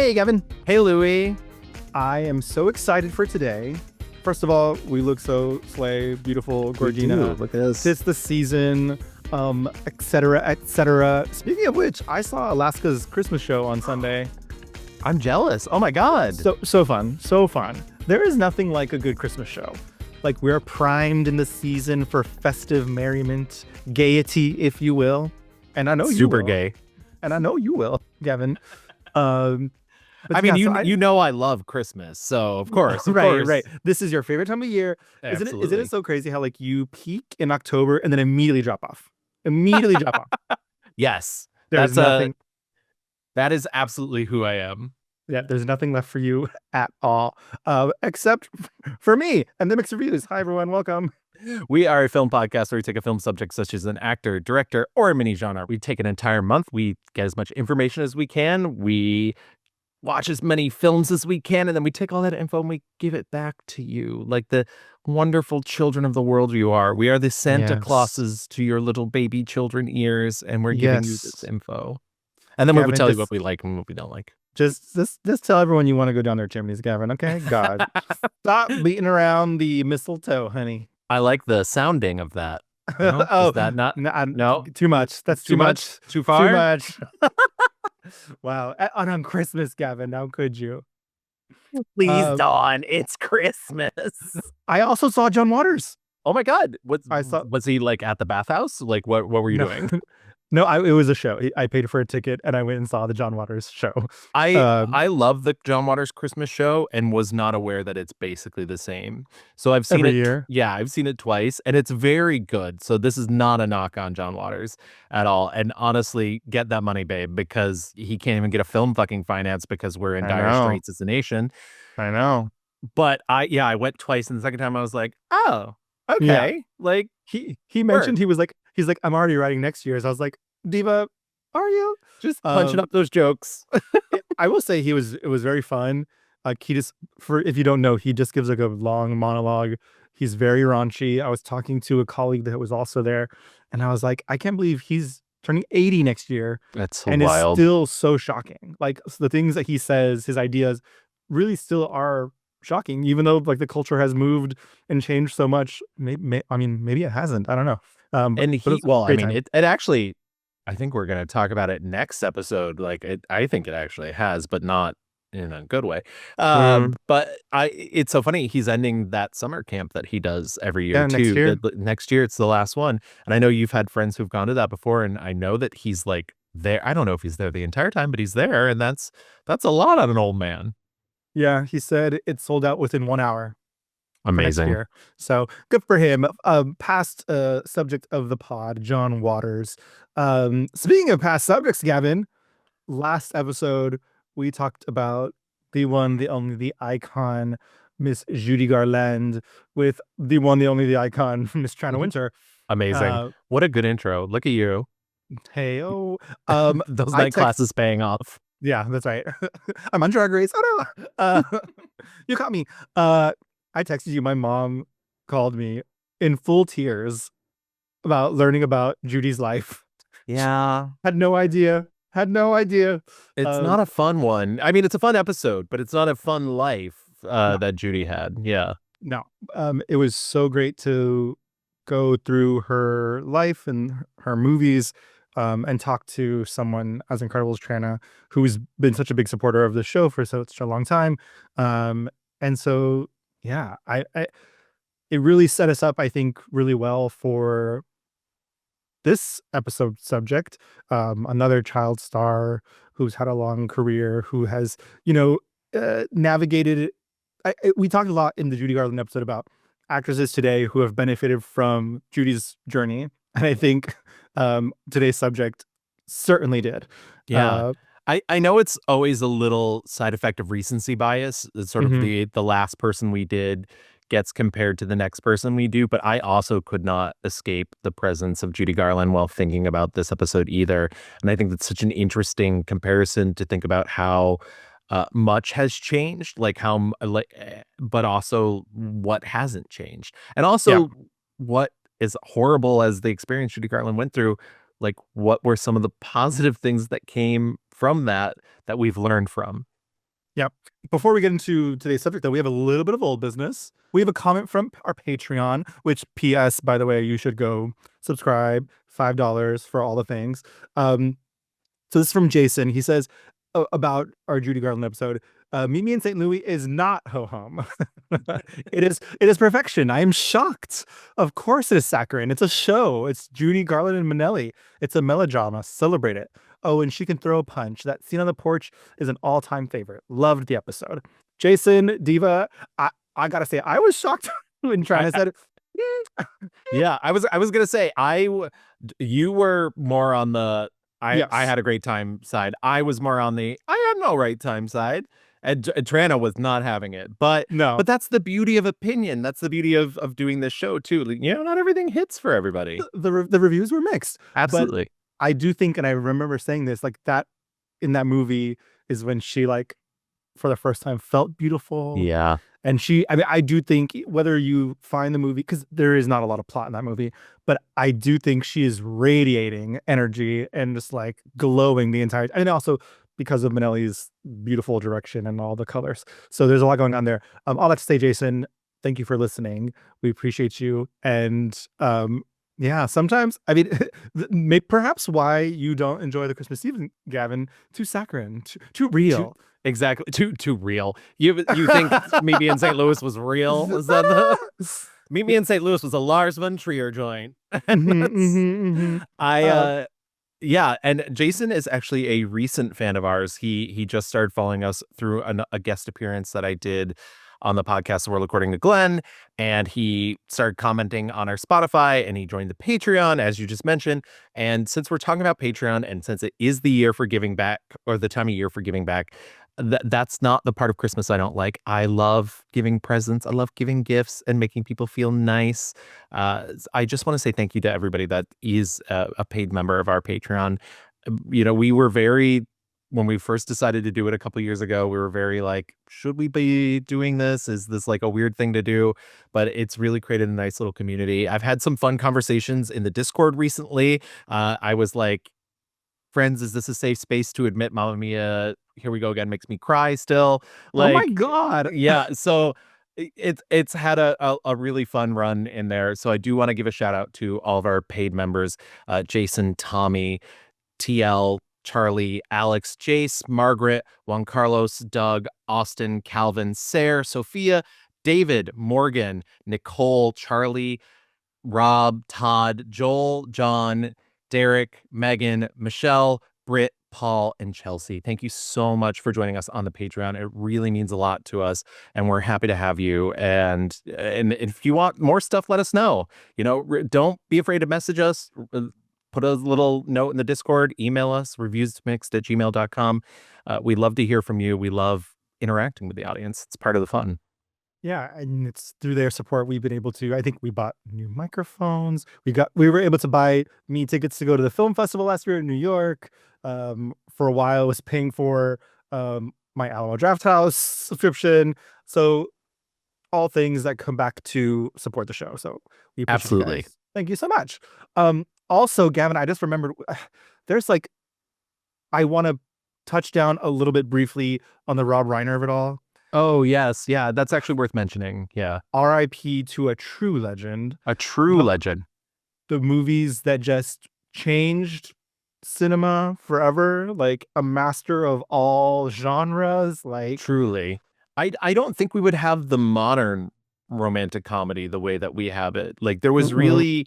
Hey, Gavin. Hey, Louie. I am so excited for today. First of all, we look so slay, beautiful, Gorgina. Look at this. It's the season, etc., etc. Speaking of which, I saw Alaska's Christmas show on Sunday. I'm jealous. Oh my God. So fun, so fun. There is nothing like a good Christmas show. Like, we're primed in the season for festive merriment, gaiety, if you will. And I know you Super will. gay. And I know you will, Gavin. I mean, you know I love Christmas, so of course. Right. This is your favorite time of year. Absolutely. Isn't it so crazy how like you peak in October and then immediately drop off? Immediately drop off. Yes. There's nothing. That is absolutely who I am. Yeah, there's nothing left for you at all, except for me and the Mixed Reviews. Hi, everyone. Welcome. We are a film podcast where we take a film subject such as an actor, director, or a mini genre. We take an entire month. We get as much information as we can. We watch as many films as we can, and then we take all that info and we give it back to you like the wonderful children of the world you are. We are the Santa Clauses to your little baby children ears, and we're giving you this info. And then we will tell you what we like and what we don't like. Just tell everyone you want to go down their chimneys, Gavin, okay? God. Stop beating around the mistletoe, honey. I like the sounding of that. No? Oh, is that not? No. Too much. That's too much. Too far? Too much. Wow. On Christmas, Gavin, how could you? Please, Dawn. It's Christmas. I also saw John Waters. Oh my God. Was he like at the bathhouse? Like what were you doing? No, it was a show. I paid for a ticket and I went and saw the John Waters show. I love the John Waters Christmas show and was not aware that it's basically the same. So I've seen every it. Year. Yeah, I've seen it twice and it's very good. So this is not a knock on John Waters at all. And honestly, get that money, babe, because he can't even get a film fucking finance because we're in dire straits as a nation. I know. But I went twice, and the second time I was like, oh, okay. Yeah. Like he mentioned he's like, I'm already writing next year's. I was like, Diva, are you just punching up those jokes? I will say it was very fun. He just, if you don't know, he just gives like a long monologue. He's very raunchy. I was talking to a colleague that was also there, and I was like, I can't believe he's turning 80 next year. That's so and wild. It's still so shocking. Like the things that he says, his ideas, really still are shocking, even though like the culture has moved and changed so much. Maybe it hasn't. I don't know. It actually, I think we're going to talk about it next episode. Like I think it actually has, but not in a good way. But it's so funny. He's ending that summer camp that he does every year too. Next year, it's the last one. And I know you've had friends who've gone to that before, and I know that he's like there. I don't know if he's there the entire time, but he's there, and that's a lot on an old man. Yeah, he said it sold out within 1 hour. Amazing. So good for him. Past subject of the pod, John Waters. Speaking of past subjects, Gavin, last episode we talked about the one, the only, the icon, Miss Judy Garland, with the one, the only, the icon, Miss Trina Winter. Amazing. What a good intro. Look at you. Hey, those night classes paying off. Yeah, that's right. I'm on Drag Race. Oh no, you caught me. I texted you. My mom called me in full tears about learning about Judy's life. Yeah. Had no idea. It's not a fun one. I mean, it's a fun episode, but it's not a fun life that Judy had. Yeah. No. It was so great to go through her life and her movies and talk to someone as incredible as Trina, who's been such a big supporter of the show for such a long time. And so, yeah, it really set us up, I think, really well for this episode subject. Another child star who's had a long career, who has, navigated. We talked a lot in the Judy Garland episode about actresses today who have benefited from Judy's journey. And I think today's subject certainly did. Yeah. I know it's always a little side effect of recency bias. It's sort of the last person we did gets compared to the next person we do. But I also could not escape the presence of Judy Garland while thinking about this episode either. And I think that's such an interesting comparison to think about how much has changed, but also what hasn't changed. And also what as horrible as the experience Judy Garland went through, like what were some of the positive things that came from that we've learned from? Yep. Before we get into today's subject, though, we have a little bit of old business. We have a comment from our Patreon, which, P.S., by the way, you should go subscribe, $5 for all the things. So this is from Jason. He says about our Judy Garland episode, Meet Me in St. Louis is not ho hum. It is perfection. I am shocked. Of course it is saccharine. It's a show. It's Judy Garland and Manelli. It's a melodrama. Celebrate it. Oh, and she can throw a punch. That scene on the porch is an all-time favorite. Loved the episode. Jason, Diva, I gotta say, I was shocked when Trina I, said, Yeah, I was gonna say you were more on the I yes. had a great time side. I was more on the I had no right time side. And Trana was not having it. But No. that's the beauty of opinion. That's the beauty of doing this show too. Like, not everything hits for everybody. The reviews were mixed, but Absolutely. I do think, and I remember saying this, like that in that movie is when she like for the first time felt beautiful. Yeah. And I mean, I do think whether you find the movie, because there is not a lot of plot in that movie, but I do think she is radiating energy and just like glowing the entire, and also because of Manelli's beautiful direction and all the colors. So there's a lot going on there. All that to say, Jason, thank you for listening. We appreciate you. And yeah, sometimes, I mean, perhaps why you don't enjoy the Christmas season, Gavin, too saccharine, too Too real. exactly too real. You think Meet Me in St. Louis was real? Is that the Meet Me in St. Louis was a Lars von Trier joint. And Mhm, that's mhm, mhm. I Uh, Yeah, and Jason is actually a recent fan of ours. He just started following us through a guest appearance that I did on the podcast World According to Glenn, and he started commenting on our Spotify, and he joined the Patreon, as you just mentioned. And since we're talking about Patreon, and since it is the year for giving back, or the time of year for giving back, that's not the part of Christmas I don't like. I love giving presents. I love giving gifts and making people feel nice. I just want to say thank you to everybody that is a paid member of our Patreon. We were when we first decided to do it a couple years ago, we were very like, should we be doing this? Is this like a weird thing to do? But it's really created a nice little community. I've had some fun conversations in the Discord recently. I was like, friends, is this a safe space to admit Mamma Mia? Here we go again, makes me cry still. oh my Like, God. yeah. So it's had a really fun run in there. So I do want to give a shout out to all of our paid members, Jason, Tommy, TL, Charlie, Alex, Jace, Margaret, Juan Carlos, Doug, Austin, Calvin, Sarah, Sophia, David, Morgan, Nicole, Charlie, Rob, Todd, Joel, John, Derek, Megan, Michelle, Britt, Paul, and Chelsea. Thank you so much for joining us on the Patreon. It really means a lot to us, and we're happy to have you. And if you want more stuff, let us know. Don't be afraid to message us. Put a little note in the Discord, email us, reviewsmixed@gmail.com. We love to hear from you. We love interacting with the audience. It's part of the fun. Yeah, and it's through their support we've been able to. I think we bought new microphones. We were able to buy me tickets to go to the film festival last year in New York. For a while, I was paying for my Alamo Draft House subscription. So all things that come back to support the show. So we appreciate you Absolutely. guys. Thank you so much. Also, Gavin, I just remembered there's like I want to touch down a little bit briefly on the Rob Reiner of it all. Oh, yes. Yeah, that's actually worth mentioning. Yeah. R.I.P. to a true legend. A true The legend. the movies that just changed cinema forever, like a master of all genres. Like, Truly. I don't think we would have the modern romantic comedy the way that we have it. Like, there was mm-mm, really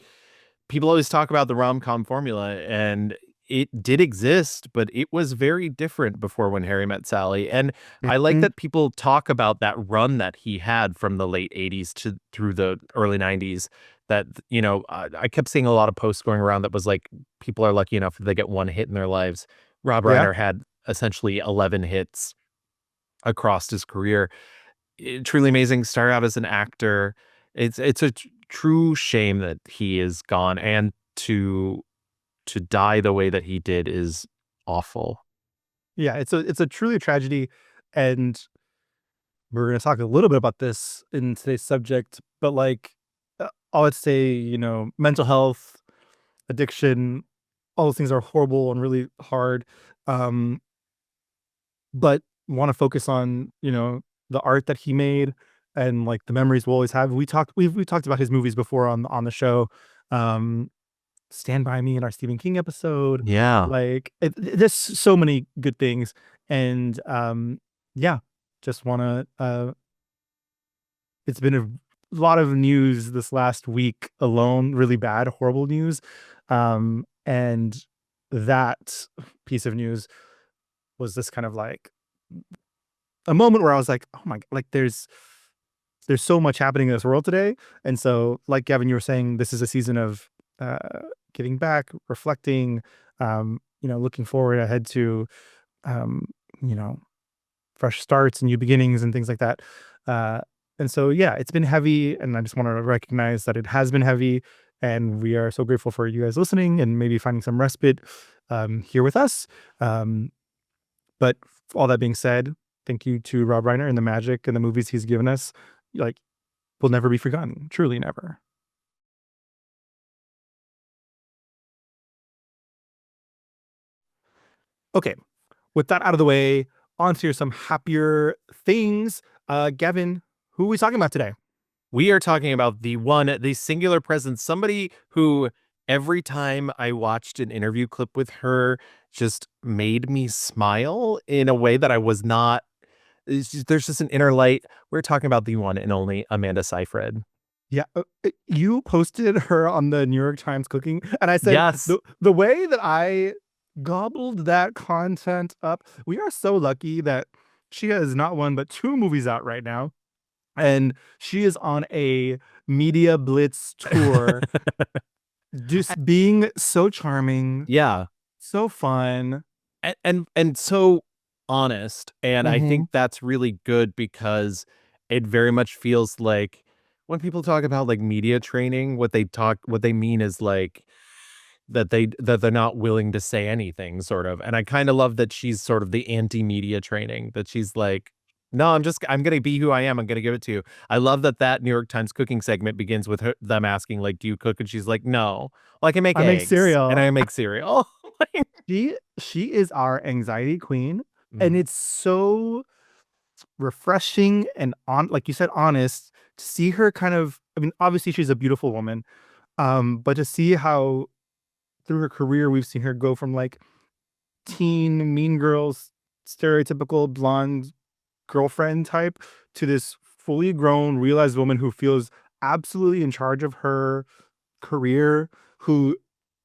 people always talk about the rom-com formula, and it did exist, but it was very different before When Harry Met Sally. And I like mm-mm, that people talk about that run that he had from the late 80s to through the early 90s. That, I kept seeing a lot of posts going around that was like, people are lucky enough if they get one hit in their lives. Rob yeah. Reiner had essentially 11 hits across his career. Truly amazing. Started out as an actor. It's a true shame that he is gone, and to die the way that he did is awful. Yeah, it's a truly tragedy, and we're gonna talk a little bit about this in today's subject. But like, I would say, mental health, addiction, all those things are horrible and really hard. Um, but want to focus on, the art that he made and like the memories we'll always have. We've talked about his movies before on the show. Um, Stand By Me in our Stephen King episode. Yeah. Like there's so many good things, and yeah, just want to. It's been a lot of news this last week alone, really bad, horrible news, and that piece of news was this kind of like a moment where I was like, oh my, like there's so much happening in this world today, and so like Gavin, you were saying, this is a season of uh, giving back, reflecting, looking forward ahead to, um, you know, fresh starts and new beginnings and things like that. Uh, and so, yeah, it's been heavy, and I just want to recognize that it has been heavy, and we are so grateful for you guys listening and maybe finding some respite here with us. Um, but all that being said, thank you to Rob Reiner and the magic and the movies he's given us. Like, will never be forgotten. Truly never. Okay, with that out of the way, on to some happier things. Gavin, who are we talking about today? We are talking about the singular presence, somebody who every time I watched an interview clip with her just made me smile in a way that I was not. There's just an inner light. We're talking about the one and only Amanda Seyfried. Yeah, you posted her on the New York Times cooking, and I said Yes. the way that I gobbled that content up. We are so lucky that she has not one but two movies out right now, and she is on a media blitz tour, just being so charming, Yeah. so fun. And so honest, and I Mm-hmm. think that's really good because it very much feels like when people talk about, like, media training, what they mean is, like, that they're not willing to say anything, sort of, and I kinda love that she's sort of the anti-media training, that she's like, "No, I'm gonna be who I am, I'm gonna give it to you." I love that New York Times cooking segment begins with them asking, like, "Do you cook?" And she's like, "No. Well, I can make I make eggs, and cereal. I make cereal." Like, She is our anxiety queen, and mhm. it's so refreshing and on, like you said, honest to see her kind of. I mean, obviously she's a beautiful woman, but to see how through her career we've seen her go from like teen mean girls, stereotypical blonde girlfriend type, to this fully grown, realized woman who feels absolutely in charge of her career, who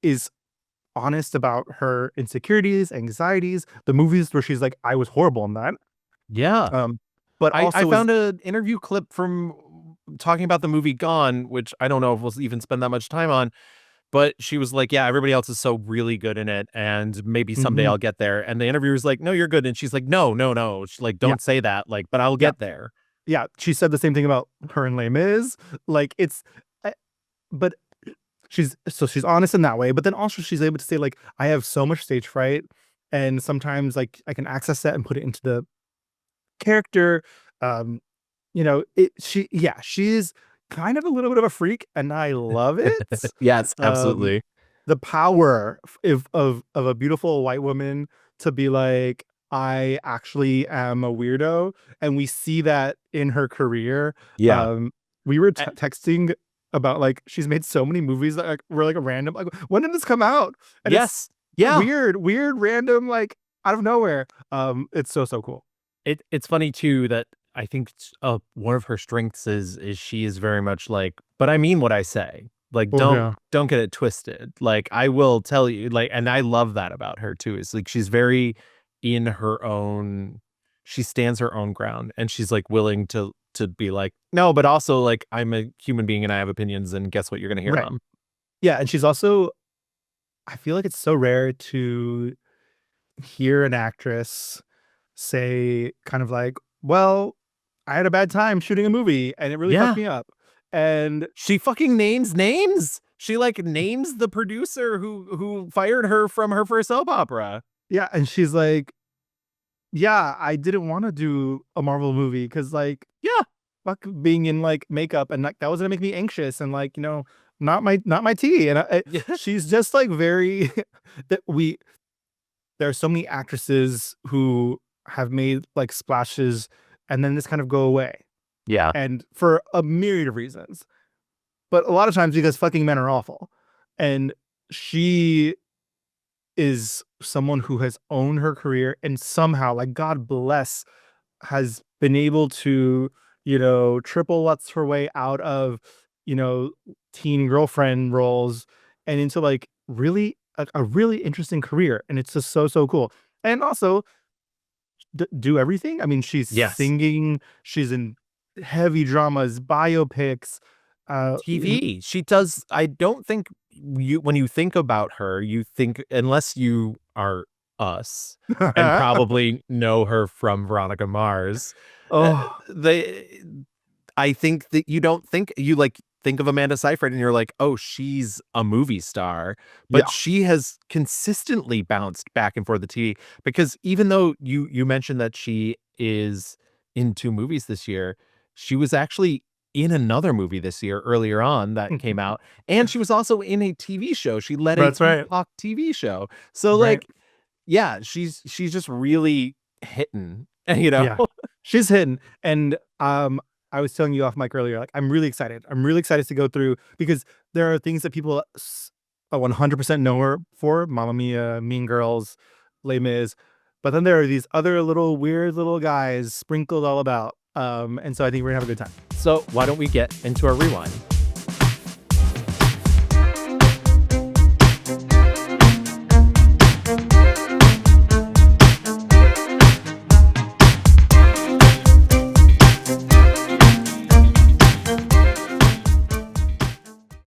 is honest about her insecurities, anxieties, the movies where she's like, I was horrible in that. Yeah. Um, but I also is found an interview clip from talking about the movie Gone, which I don't know if we'll even spend that much time on, but she was like, "Yeah, everybody else is so really good in it, and maybe someday mhm, I'll get there." And the interviewer's like, "No, you're good." And she's like, "No, no, no." She's like, yeah, "Don't say that, like, but I'll yeah, get there." yeah. She said the same thing about her and Les Mis. Like it's, I- but she's honest in that way. But then also she's able to say like, I have so much stage fright, and sometimes like I can access that and put it into the character. Um, she's kind of a little bit of a freak, and I love it. Yes, Um, absolutely. the power of a beautiful white woman to be like, I actually am a weirdo, and we see that in her career. Yeah. Um, we were A texting about like she's made so many movies that like, were like a random like, when did this come out? And it's yes. Yeah. weird, random, like out of nowhere. It's so cool. It's funny too that I think one of her strengths is she is very much like, "But I mean what I say." Like, Oh yeah. don't get it twisted. Like, I will tell you, like, and I love that about her too. Is like she's very in her own she stands her own ground, and she's like willing to be like, "No, but also like I'm a human being and I have opinions, and guess what? You're gonna hear Right. them." Yeah, and she's also, I feel like it's so rare to hear an actress say kind of like, "Well, I had a bad time shooting a movie and it really fucked Yeah. me up." And She fucking names names. She like names the producer who fired her from her first soap opera. yeah, and she's like, "Yeah, I didn't want to do a Marvel movie because like Yeah. fuck being in like makeup, and like that was gonna make me anxious, and like, not my tea." And Yeah. she's just like very that we there are so many actresses who have made like splashes and then just kind of go away. Yeah. And for a myriad of reasons. But a lot of times because fucking men are awful. And she is someone who has owned her career and somehow, like, God bless, has been able to, triple Lutz her way out of, you know, teen girlfriend roles and into like really a really interesting career. And it's just so, so cool. And also do everything. I mean, she's Yes. singing, she's in heavy dramas, biopics. In, TV. She does. I don't think when you think about her, you think, unless you are us and probably know her from Veronica Mars, uh, oh, they I think that you don't think you like think of Amanda Seyfried and you're like, "Oh, she's a movie star." But yeah. she has consistently bounced back and forth the TV, because even though you mentioned that she is in 2 movies this year, she was actually in another movie this year earlier on that came out, and she was also in a TV show. She led a That's right. Peacock TV show. So, Right. like, yeah, she's just really hitting, you know? Yeah. She's hidden. And I was telling you off mic earlier, like I'm really excited. I'm really excited to go through because there are things that people 100% know her for, Mamma Mia, Mean Girls, Les Mis. But then there are these other little weird little guys sprinkled all about. And so I think we're gonna have a good time. So, why don't we get into our rewind?